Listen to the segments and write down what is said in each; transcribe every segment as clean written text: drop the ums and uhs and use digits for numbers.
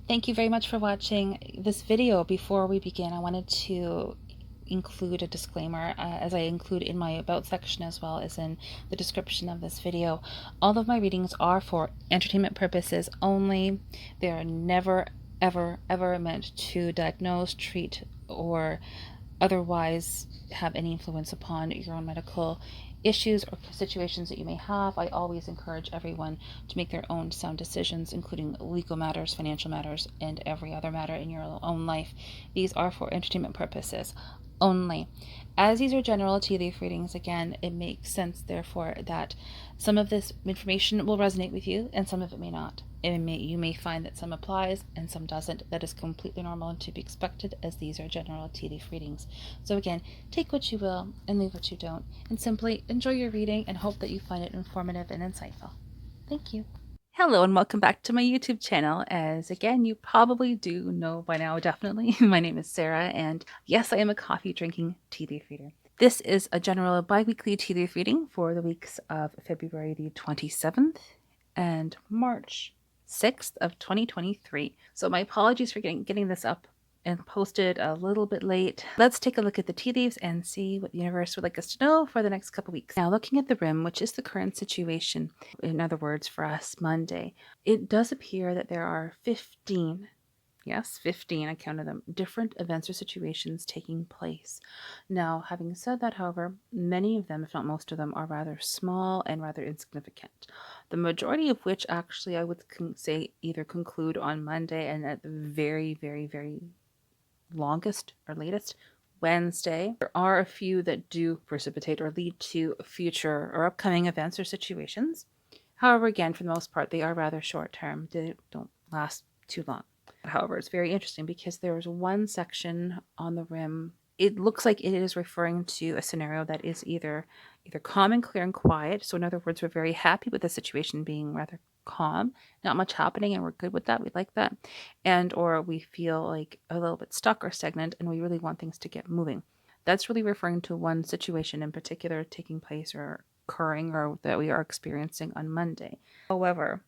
Thank you very much for watching this video. Before we begin, I wanted to include a disclaimer, as I include in my about section as well as in the description of this video. All of my readings are for entertainment purposes only. They are never, ever meant to diagnose, treat, or otherwise have any influence upon your own medical issues or situations that you may have. I always encourage everyone to make their own sound decisions, including legal matters, financial matters, and every other matter in your own life. These are for entertainment purposes only. As these are general tea leaf readings, again, it makes sense, therefore, that some of this information will resonate with you and some of it may not. You may find that some applies and some doesn't. That is completely normal and to be expected, as these are general tea leaf readings. So again, take what you will and leave what you don't, and simply enjoy your reading and hope that you find it informative and insightful. Thank you. Hello and welcome back to my YouTube channel. As again, you probably do know by now, definitely, my name is Sarah, and yes, I am a coffee drinking tea leaf reader. This is a general bi-weekly tea leaf reading for the weeks of February the 27th and March 6th of 2023. So my apologies for getting this up and posted a little bit late. Let's take a look at the tea leaves and see what the universe would like us to know for the next couple weeks. Now, looking at the rim, which is the current situation, in other words, for us, Monday, it does appear that there are 15, yes, 15, I counted them, different events or situations taking place. Now, having said that, however, many of them, if not most of them, are rather small and rather insignificant. The majority of which actually I would say either conclude on Monday and at the very longest or latest Wednesday. There are a few that do precipitate or lead to future or upcoming events or situations. However, again, for the most part, they are rather short term. They don't last too long. However, it's very interesting because there is one section on the rim. It looks like it is referring to a scenario that is either calm and clear and quiet. So in other words, we're very happy with the situation being rather calm, not much happening, and we're good with that. We like that. And or we feel like a little bit stuck or stagnant and we really want things to get moving. That's really referring to one situation in particular taking place or occurring or that we are experiencing on Monday. However,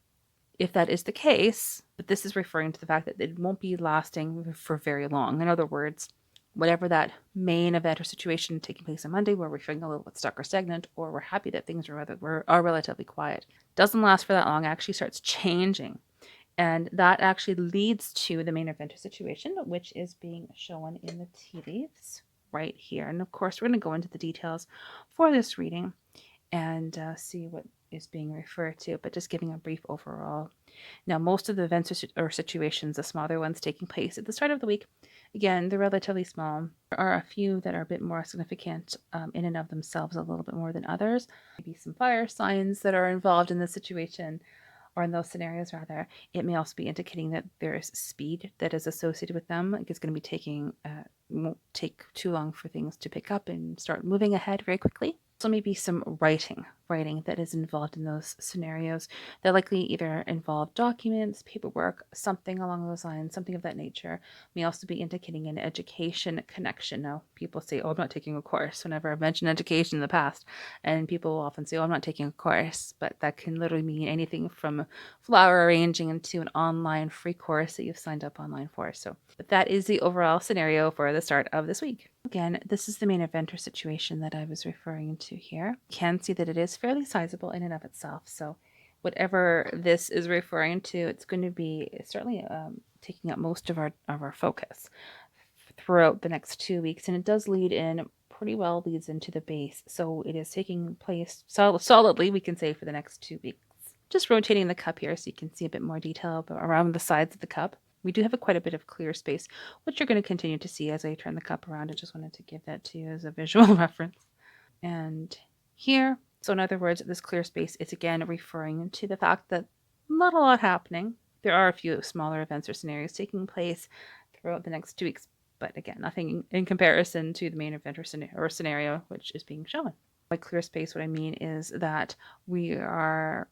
if that is the case, but this is referring to the fact that it won't be lasting for very long. In other words, whatever that main event or situation taking place on Monday, where we're feeling a little bit stuck or stagnant, or we're happy that things are relatively quiet, doesn't last for that long, actually starts changing. And that actually leads to the main event or situation, which is being shown in the tea leaves right here. And of course, we're going to go into the details for this reading and see what is being referred to, but just giving a brief overall. Now, most of the events or situations, the smaller ones taking place at the start of the week, again, they're relatively small. There are a few that are a bit more significant in and of themselves, a little bit more than others. Maybe some fire signs that are involved in the situation, or in those scenarios rather. It may also be indicating that there is speed that is associated with them. Like it's going to be won't take too long for things to pick up and start moving ahead very quickly. So maybe some writing that is involved in those scenarios that likely either involve documents, paperwork, something along those lines, something of that nature. May also be indicating an education connection. Now, people say, oh, I'm not taking a course whenever I've mentioned education in the past. And people will often say, oh, I'm not taking a course. But that can literally mean anything from flower arranging into an online free course that you've signed up online for. But that is the overall scenario for the start of this week. Again, this is the main event or situation that I was referring to here. You can see that it is fairly sizable in and of itself. So whatever this is referring to, it's going to be certainly taking up most of our focus throughout the next 2 weeks. And it does leads into the base. So it is taking place solidly, we can say, for the next 2 weeks. Just rotating the cup here so you can see a bit more detail around the sides of the cup. We do have quite a bit of clear space, which you're going to continue to see as I turn the cup around. I just wanted to give that to you as a visual reference. And here, so in other words, this clear space is again referring to the fact that not a lot happening. There are a few smaller events or scenarios taking place throughout the next 2 weeks, but again, nothing in comparison to the main event or scenario which is being shown. By clear space, what I mean is that we are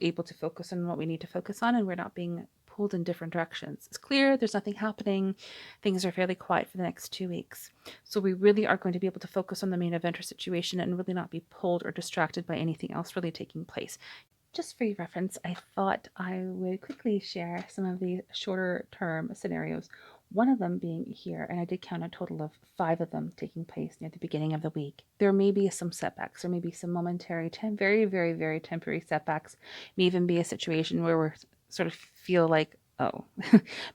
able to focus on what we need to focus on, and we're not being pulled in different directions. It's clear, there's nothing happening, things are fairly quiet for the next 2 weeks. So we really are going to be able to focus on the main event or situation and really not be pulled or distracted by anything else really taking place. Just for your reference, I thought I would quickly share some of the shorter term scenarios. One of them being here, and I did count a total of 5 of them taking place near the beginning of the week. There may be some setbacks, there may be some momentary, very, very, very temporary setbacks. May even be a situation where we're sort of feel like, oh,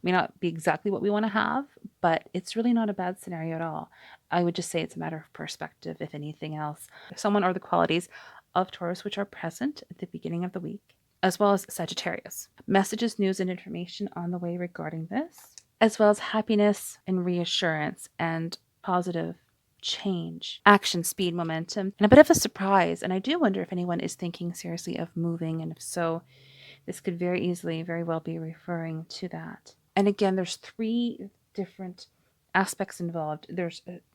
may not be exactly what we want to have, but it's really not a bad scenario at all. I would just say it's a matter of perspective, if anything else. Someone or the qualities of Taurus which are present at the beginning of the week, as well as Sagittarius. Messages, news, and information on the way regarding this, as well as happiness and reassurance and positive change, action, speed, momentum, and a bit of a surprise. And I do wonder if anyone is thinking seriously of moving, and if so, this could very easily, very well be referring to that. And again, there's 3 different aspects involved.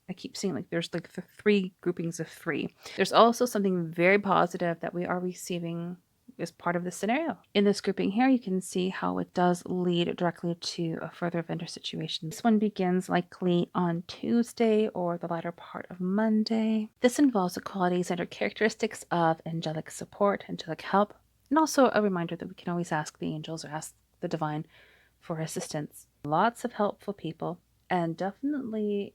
I keep seeing there's the 3 groupings of 3. There's also something very positive that we are receiving as part of the scenario. In this grouping here, you can see how it does lead directly to a further event or situation. This one begins likely on Tuesday or the latter part of Monday. This involves the qualities and or characteristics of angelic support, angelic help, and also a reminder that we can always ask the angels or ask the divine for assistance. Lots of helpful people, and definitely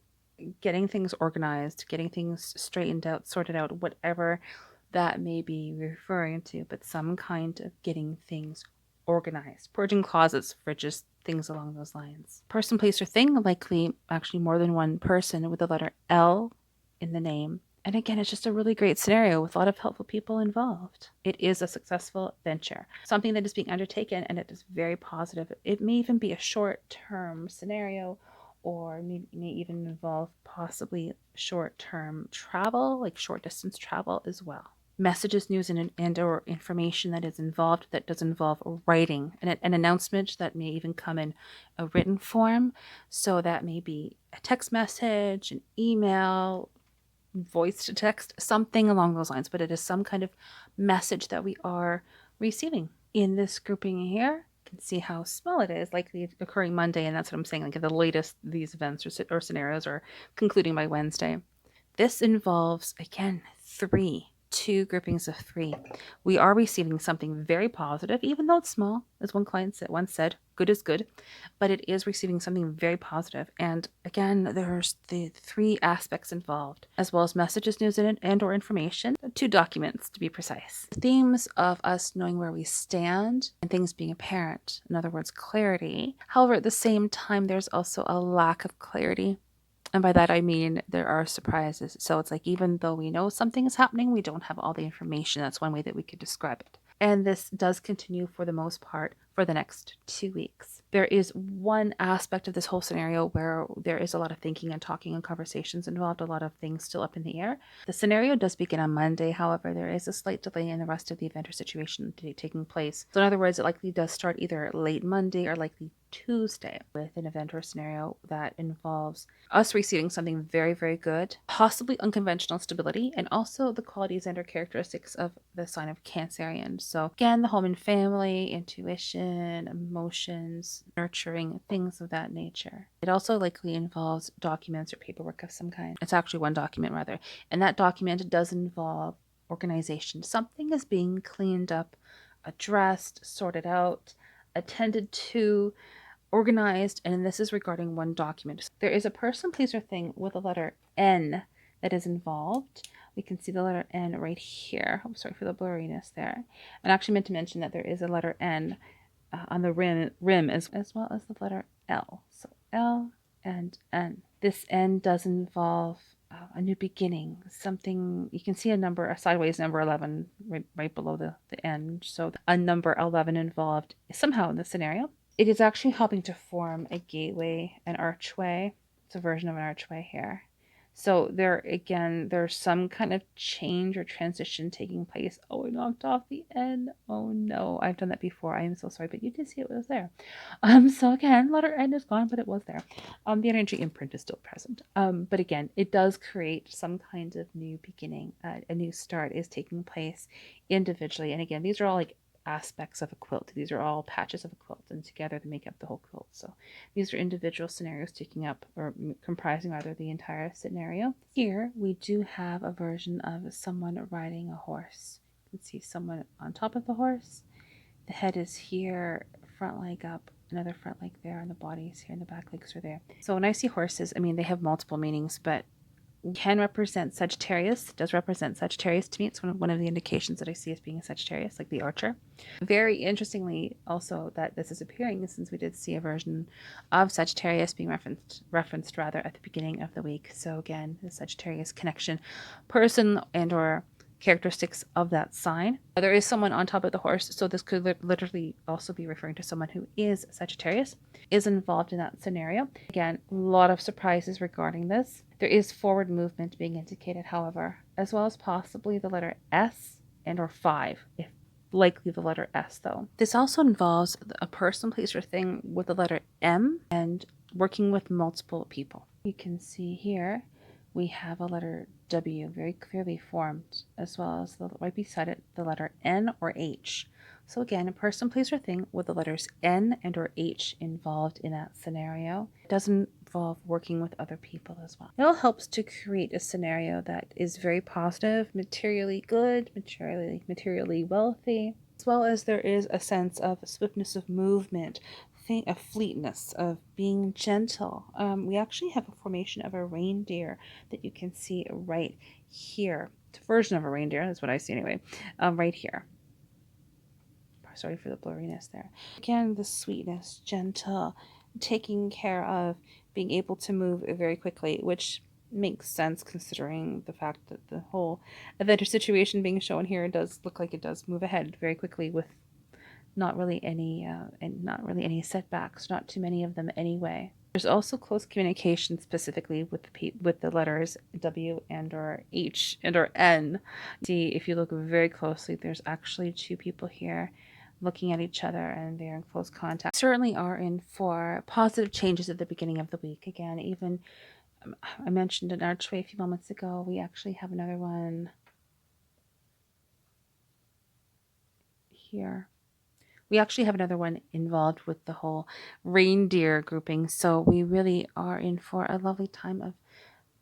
getting things organized, getting things straightened out, sorted out, whatever that may be referring to, but some kind of getting things organized, purging closets, fridges, things along those lines. Person, place, or thing, likely actually more than one person with the letter L in the name. And again, it's just a really great scenario with a lot of helpful people involved. It is a successful venture, something that is being undertaken, and it is very positive. It may even be a short-term scenario, or may even involve possibly short-term travel, like short-distance travel as well. Messages, news, and or information that is involved, that does involve writing, and an announcement that may even come in a written form. So that may be a text message, an email, voice to text, something along those lines, but it is some kind of message that we are receiving. In this grouping here, you can see how small it is, likely occurring Monday, and that's what I'm saying, like at the latest these events or scenarios are concluding by Wednesday. This involves, again, 2 groupings of 3. We are receiving something very positive, even though it's small, as one client once said, good is good, but it is receiving something very positive. And again, there's the 3 aspects involved, as well as messages, news, and or information, 2 documents to be precise. The themes of us knowing where we stand and things being apparent, in other words, clarity. However, at the same time, there's also a lack of clarity. And by that, I mean there are surprises. So it's like, even though we know something is happening, we don't have all the information. That's one way that we could describe it. And this does continue for the most part for the next 2 weeks. There is one aspect of this whole scenario where there is a lot of thinking and talking and conversations involved, a lot of things still up in the air. The scenario does begin on Monday. However, there is a slight delay in the rest of the event or situation taking place. So in other words, it likely does start either late Monday or likely Tuesday with an event or scenario that involves us receiving something very, very good, possibly unconventional stability, and also the qualities and or characteristics of the sign of Cancerian. So again, the home and family, intuition, emotions, nurturing, things of that nature. It also likely involves documents or paperwork of some kind. It's actually one document rather, and that document does involve organization. Something is being cleaned up, addressed, sorted out, attended to, organized, and this is regarding one document. There is a person, place, or thing with a letter N that is involved. We can see the letter N right here. I'm sorry for the blurriness there. And I actually meant to mention that there is a letter N on the rim as well as the letter L. So L and N. This N does involve a new beginning, something. You can see a sideways number 11 right below the N. So a number 11 involved somehow in this scenario. It is actually helping to form a gateway, an archway. It's a version of an archway here. So there's some kind of change or transition taking place. Oh, I knocked off the N. Oh no, I've done that before. I am so sorry, but you did see it was there. So again, letter N is gone, but it was there. The energy imprint is still present. But again, it does create some kind of new beginning. A new start is taking place individually. And again, these are all like aspects of a quilt. These are all patches of a quilt, and together they make up the whole quilt. So these are individual scenarios taking up or comprising rather the entire scenario. Here we do have a version of someone riding a horse. You can see someone on top of the horse. The head is here, front leg up, another front leg there, and the body is here, and the back legs are there. So when I see horses, I mean, they have multiple meanings, but can represent Sagittarius. It does represent Sagittarius to me. It's one of the indications that I see as being a Sagittarius, like the archer. Very interestingly, also that this is appearing, since we did see a version of Sagittarius being referenced rather at the beginning of the week. So again, the Sagittarius connection, person and or characteristics of that sign. There is someone on top of the horse, so this could literally also be referring to someone who is Sagittarius, is involved in that scenario. Again, a lot of surprises regarding this. There is forward movement being indicated, however, as well as possibly the letter S and or 5, if likely the letter S though. This also involves a person, place, or thing with the letter M and working with multiple people. You can see here we have a letter W very clearly formed, as well as right beside it the letter N or H. So again, a person, place, or thing with the letters N and or H involved in that scenario. It doesn't involve working with other people as well. It all helps to create a scenario that is very positive, materially good, materially wealthy, as well as there is a sense of swiftness of movement, of fleetness, of being gentle. We actually have a formation of a reindeer that you can see right here. It's a version of a reindeer, that's what I see anyway, right here. Sorry for the blurriness there. Again, the sweetness, gentle, taking care of, being able to move very quickly, which makes sense considering the fact that the whole event or situation being shown here does look like it does move ahead very quickly with not really any setbacks, not too many of them anyway. There's also close communication specifically with the letters W and or H and or N. See, if you look very closely, there's actually two people here looking at each other and they're in close contact. Certainly are in for positive changes at the beginning of the week. Again, even I mentioned an archway a few moments ago. We actually have another one here. We actually have another one involved with the whole reindeer grouping. So we really are in for a lovely time of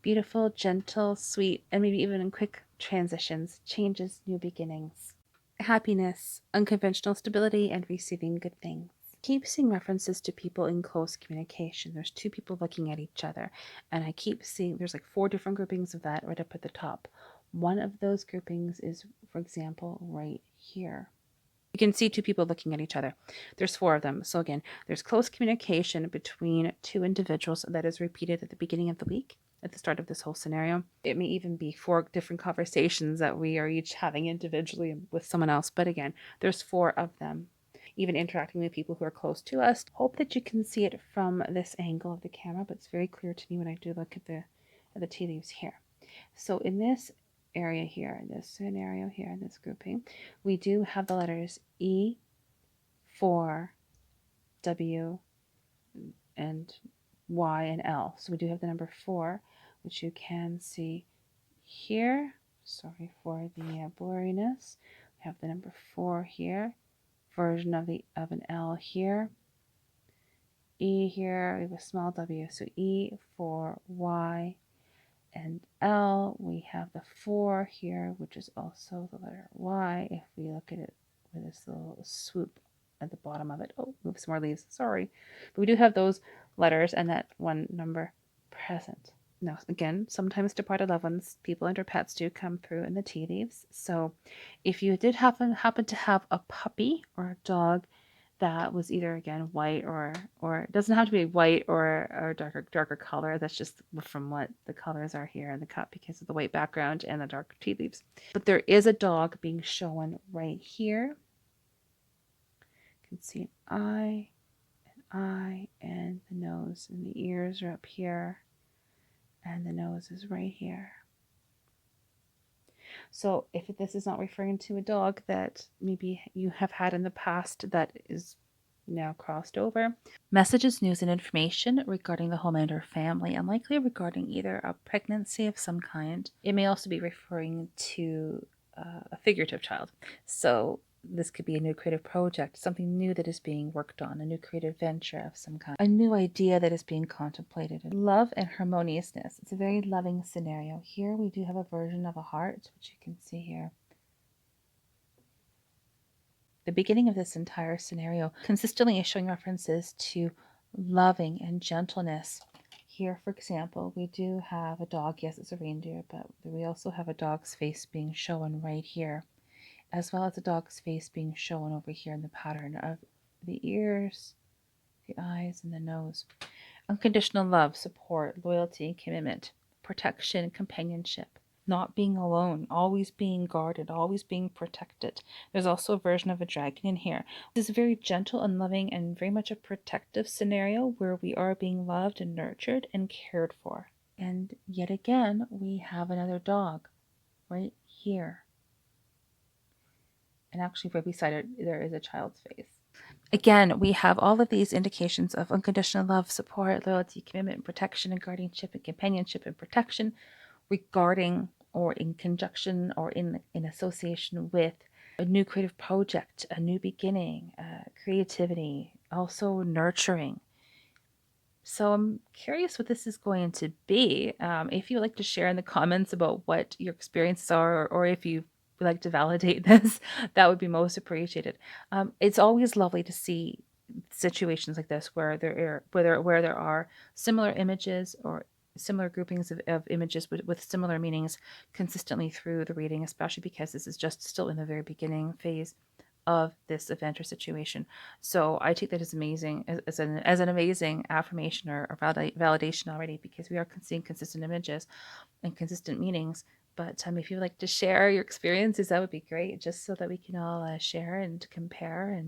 beautiful, gentle, sweet, and maybe even in quick transitions, changes, new beginnings, happiness, unconventional stability, and receiving good things. Keep seeing references to people in close communication. There's two people looking at each other, and I keep seeing there's like 4 different groupings of that right up at the top. One of those groupings is, for example, right here. You can see 2 people looking at each other. There's 4 of them. So again, there's close communication between 2 individuals that is repeated at the beginning of the week, at the start of this whole scenario. It may even be 4 different conversations that we are each having individually with someone else. But again, there's 4 of them, even interacting with people who are close to us. Hope that you can see it from this angle of the camera, but it's very clear to me when I do look at the tea leaves here. So in this area here, in this scenario here, in this grouping, we do have the letters E, 4, W, and Y, and L. So we do have the number 4, which you can see here. Sorry for the blurriness. We have the number 4 here, version of an L here, E here, we have a small W, so E, 4, Y, and L. We have the 4 here, which is also the letter Y. If we look at it with this little swoop at the bottom of it. Oh, move some more leaves. Sorry. But we do have those letters and that one number present. Now, again, sometimes departed loved ones, people and or pets do come through in the tea leaves. So if you did happen to have a puppy or a dog that was either, again, white or it doesn't have to be white or darker color. That's just from what the colors are here in the cup because of the white background and the dark tea leaves. But there is a dog being shown right here. You can see an eye, and the nose, and the ears are up here, and the nose is right here. So if this is not referring to a dog that maybe you have had in the past that is now crossed over, messages, news, and information regarding the Homelander family, and likely regarding either a pregnancy of some kind. It may also be referring to a figurative child. So this could be a new creative project, something new that is being worked on, a new creative venture of some kind, a new idea that is being contemplated. Love and harmoniousness. It's a very loving scenario. Here we do have a version of a heart, which you can see here. the beginning of this entire scenario consistently is showing references to loving and gentleness. Here, for example, we do have a dog. Yes, it's a reindeer, but we also have a dog's face being shown right here, as well as a dog's face being shown over here in the pattern of the ears, the eyes, and the nose. Unconditional love, support, loyalty, commitment, protection, companionship, not being alone, always being guarded, always being protected. There's also a version of a dragon in here. This is a very gentle and loving and very much a protective scenario where we are being loved and nurtured and cared for. And yet again, we have another dog right here. And actually right beside it, there is a child's face. Again, we have all of these indications of unconditional love, support, loyalty, commitment, protection, and guardianship, and companionship and protection regarding or in conjunction or in association with a new creative project, a new beginning, creativity, also nurturing. So I'm curious what this is going to be. If you'd like to share in the comments about what your experiences are, or if you would like to validate this, that would be most appreciated. It's always lovely to see situations like this where there are similar images or similar groupings of images with similar meanings consistently through the reading, especially because this is just still in the very beginning phase of this event or situation. So I take that as amazing, as an amazing affirmation or validation already, because we are seeing consistent images and consistent meanings. But if you'd like to share your experiences, that would be great, just so that we can all share and compare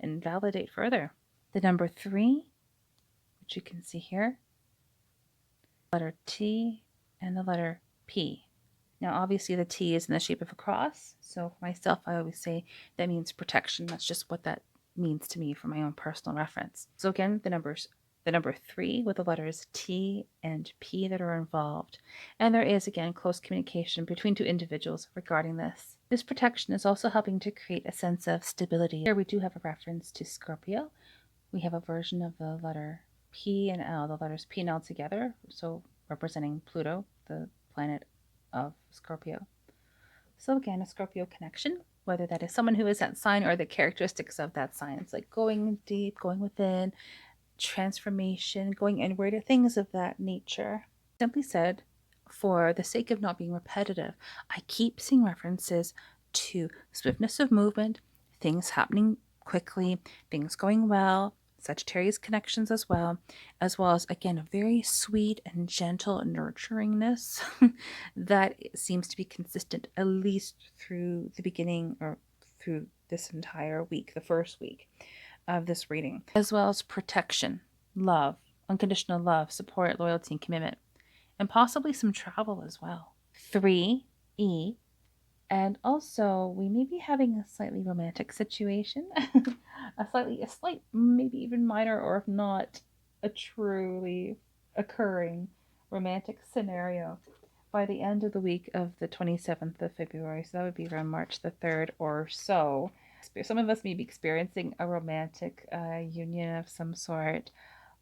and validate further. The number 3, which you can see here, letter T and the letter P. Now, obviously, the T is in the shape of a cross. So for myself, I always say that means protection. That's just what that means to me for my own personal reference. So again, the number 3 with the letters T and P that are involved. And there is, again, close communication between two individuals regarding this. This protection is also helping to create a sense of stability. Here we do have a reference to Scorpio. We have a version of the letter P and L, the letters P and L together, so representing Pluto, the planet of Scorpio. So again, a Scorpio connection, whether that is someone who is that sign or the characteristics of that sign. It's like going deep, going within, transformation, going inward, things of that nature. Simply said, for the sake of not being repetitive, I keep seeing references to swiftness of movement, things happening quickly, things going well, Sagittarius connections as well as, again, a very sweet and gentle nurturingness that seems to be consistent, at least through the beginning or through this entire week, the first week of this reading, as well as protection, love, unconditional love, support, loyalty, and commitment, and possibly some travel as well. 3, E. And also, we may be having a slightly romantic situation, a slight, maybe even minor, or if not a truly occurring romantic scenario by the end of the week of the 27th of February. So that would be around March the 3rd or so. Some of us may be experiencing a romantic union of some sort,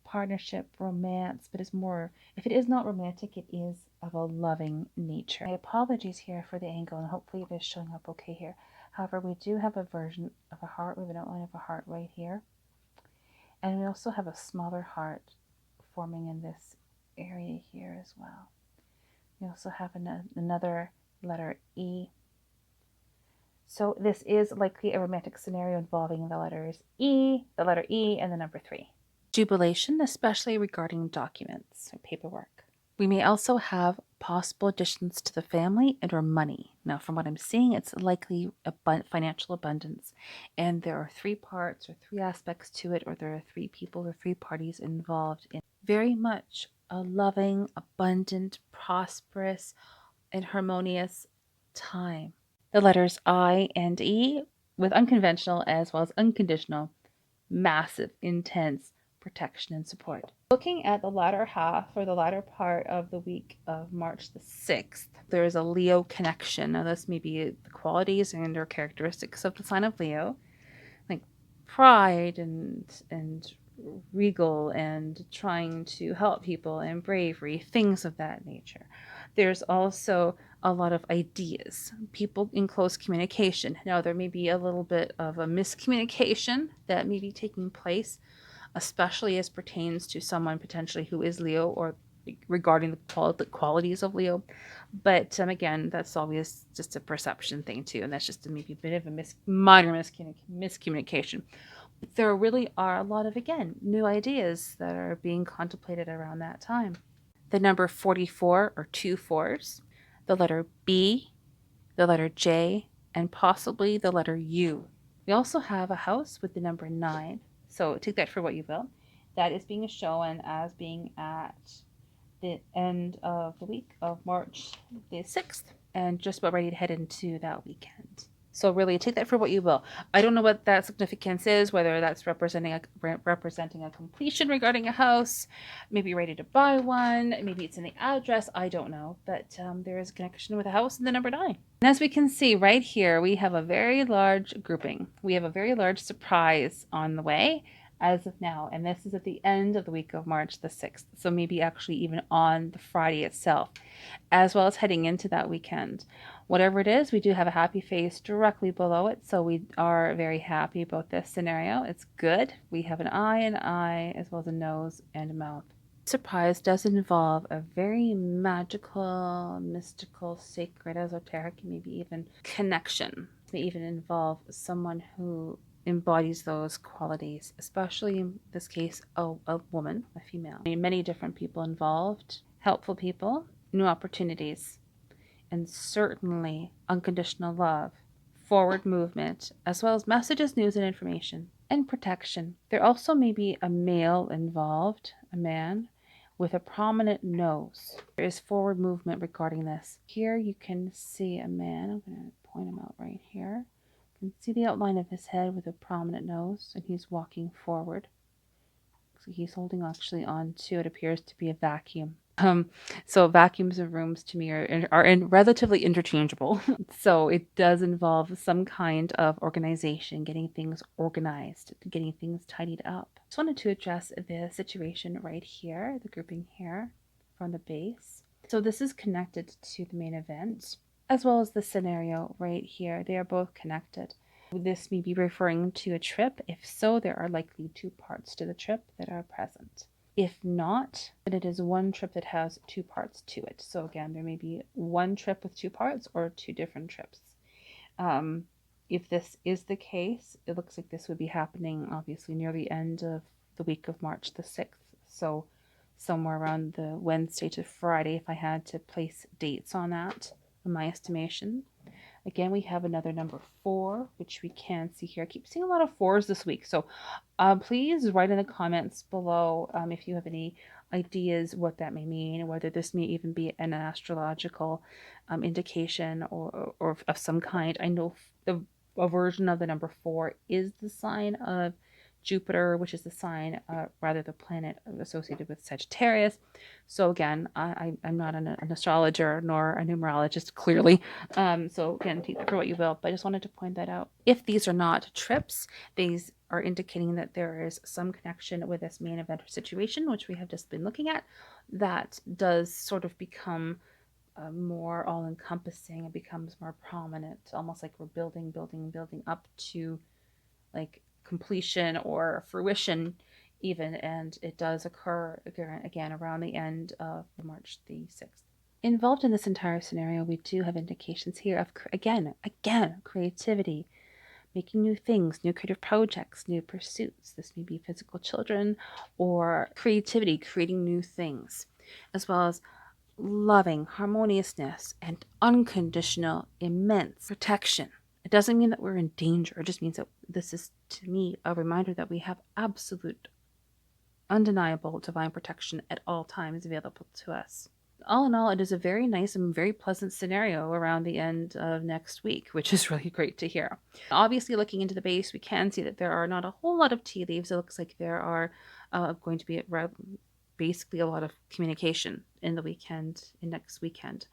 partnership, romance, but it's more, if it is not romantic, it is of a loving nature. My apologies here for the angle, and hopefully it is showing up okay here. However, we do have a version of a heart. We have an outline of a heart right here. And we also have a smaller heart forming in this area here as well. We also have another letter E. So this is likely a romantic scenario involving the letter E, and the number 3. Jubilation, especially regarding documents or paperwork. We may also have possible additions to the family and or money. Now, from what I'm seeing, it's likely financial abundance. And there are 3 parts or 3 aspects to it, or there are 3 people or 3 parties involved in very much a loving, abundant, prosperous, and harmonious time. The letters I and E with unconventional as well as unconditional, massive, intense protection and support. Looking at the latter half or the latter part of the week of March the 6th, there is a Leo connection. Now this may be the qualities and or characteristics of the sign of Leo, like pride and regal and trying to help people and bravery, things of that nature. There's also a lot of ideas, people in close communication. Now, there may be a little bit of a miscommunication that may be taking place, especially as pertains to someone potentially who is Leo or regarding the qualities of Leo. But again, that's always just a perception thing too, and that's just maybe a bit of a minor miscommunication. There really are a lot of, again, new ideas that are being contemplated around that time. The number 44 or 2 4s, the letter B, the letter J, and possibly the letter U. We also have a house with the number 9, so take that for what you will. That is being shown as being at the end of the week of March the 6th and just about ready to head into that weekend. So really take that for what you will. I don't know what that significance is, whether that's representing a completion regarding a house, maybe ready to buy one, maybe it's in the address, I don't know. But there is a connection with a house and the number 9. And as we can see right here, we have a very large grouping. We have a very large surprise on the way as of now, and this is at the end of the week of March the 6th, so maybe actually even on the Friday itself, as well as heading into that weekend. Whatever it is, we do have a happy face directly below it, so we are very happy about this scenario. It's good. We have an eye, as well as a nose and a mouth. Surprise does involve a very magical, mystical, sacred, esoteric, maybe even connection. It may even involve someone who embodies those qualities, especially in this case, a woman, a female. Many different people involved, helpful people, new opportunities, and certainly unconditional love, forward movement, as well as messages, news, and information, and protection. There also may be a male involved, a man, with a prominent nose. There is forward movement regarding this. Here you can see a man. I'm going to point him out right here. You can see the outline of his head with a prominent nose, and he's walking forward. So he's holding actually on to, it appears to be a vacuum. So vacuums of rooms to me are relatively interchangeable. So it does involve some kind of organization, getting things organized, getting things tidied up. Just wanted to address the situation right here, the grouping here from the base. So this is connected to the main event, as well as the scenario right here. They are both connected. This may be referring to a trip. If so, there are likely 2 parts to the trip that are present. If not, then it is one trip that has 2 parts to it. So again, there may be one trip with 2 parts or 2 different trips. If this is the case, it looks like this would be happening obviously near the end of the week of March the 6th. So somewhere around the Wednesday to Friday, if I had to place dates on that, in my estimation. Again, we have another number 4, which we can see here. I keep seeing a lot of 4s this week. So please write in the comments below if you have any ideas what that may mean, or whether this may even be an astrological indication or of some kind. I know a version of the number 4 is the sign of Jupiter, which is the sign, rather the planet associated with Sagittarius. So again, I'm not an astrologer nor a numerologist, clearly. So again, take that for what you will, but I just wanted to point that out. If these are not trips, these are indicating that there is some connection with this main event or situation, which we have just been looking at, that does sort of become more all-encompassing. It becomes more prominent, almost like we're building up to like completion or fruition even, and it does occur again around the end of March the 6th. Involved in this entire scenario, we do have indications here of again creativity, making new things, new creative projects, new pursuits. This may be physical children or creativity, creating new things, as well as loving, harmoniousness, and unconditional, immense protection. It doesn't mean that we're in danger. It just means that this is, to me, a reminder that we have absolute, undeniable divine protection at all times available to us. All in all, it is a very nice and very pleasant scenario around the end of next week, which is really great to hear. Obviously, looking into the base, we can see that there are not a whole lot of tea leaves. It looks like there are going to be basically a lot of communication in the weekend, in next weekend.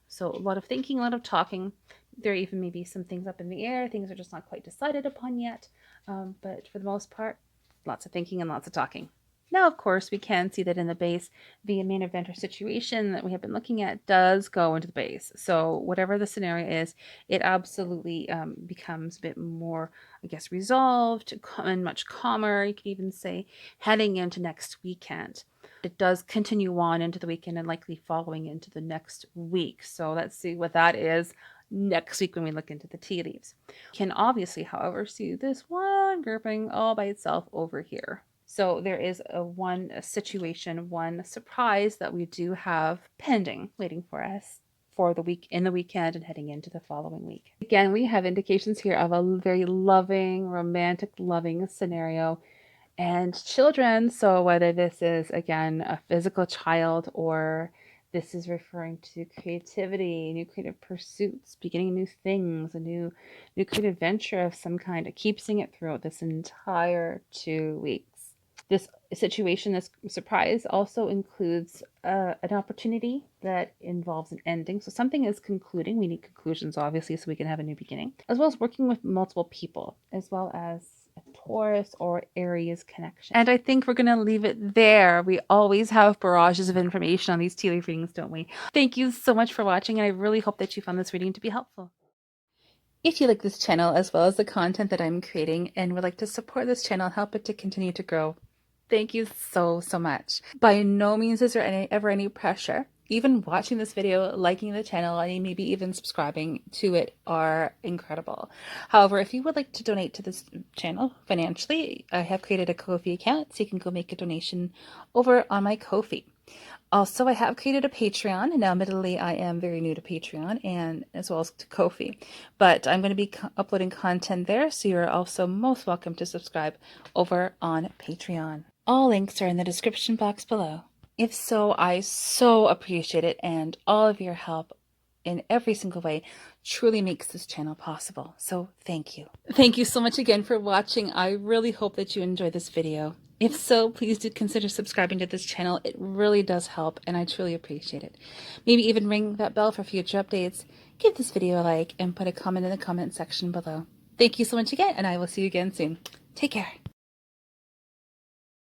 So a lot of thinking, a lot of talking. There even may be some things up in the air. Things are just not quite decided upon yet. But for the most part, lots of thinking and lots of talking. Now, of course, we can see that in the base, the main event or situation that we have been looking at does go into the base. So whatever the scenario is, it absolutely becomes a bit more, I guess, resolved and much calmer. You could even say heading into next weekend. It does continue on into the weekend and likely following into the next week. So let's see what that is next week when we look into the tea leaves. We can obviously, however, see this one grouping all by itself over here. So there is one situation, one surprise that we do have pending, waiting for us for the week, in the weekend and heading into the following week. Again, we have indications here of a very loving, romantic, loving scenario and children. So whether this is, again, a physical child, or this is referring to creativity, new creative pursuits, beginning new things, a new creative venture of some kind, it keeps seeing it throughout this entire 2 weeks. This situation, this surprise, also includes an opportunity that involves an ending. So something is concluding. We need conclusions, obviously, so we can have a new beginning, as well as working with multiple people, as well as a Taurus or Aries connection. And I think we're going to leave it there. We always have barrages of information on these tea leaf readings, don't we? Thank you so much for watching, and I really hope that you found this reading to be helpful. If you like this channel as well as the content that I'm creating and would like to support this channel and help it to continue to grow, thank you so much. By no means is there ever any pressure. Even watching this video, liking the channel, and maybe even subscribing to it are incredible. However, if you would like to donate to this channel financially, I have created a Ko-fi account, so you can go make a donation over on my Ko-fi. Also, I have created a Patreon. Now, admittedly, I am very new to Patreon and as well as to Ko-fi, but I'm going to be uploading content there, so you're also most welcome to subscribe over on Patreon. All links are in the description box below. If so, I so appreciate it, and all of your help in every single way truly makes this channel possible. So thank you. Thank you so much again for watching. I really hope that you enjoyed this video. If so, please do consider subscribing to this channel. It really does help, and I truly appreciate it. Maybe even ring that bell for future updates. Give this video a like and put a comment in the comment section below. Thank you so much again, and I will see you again soon. Take care.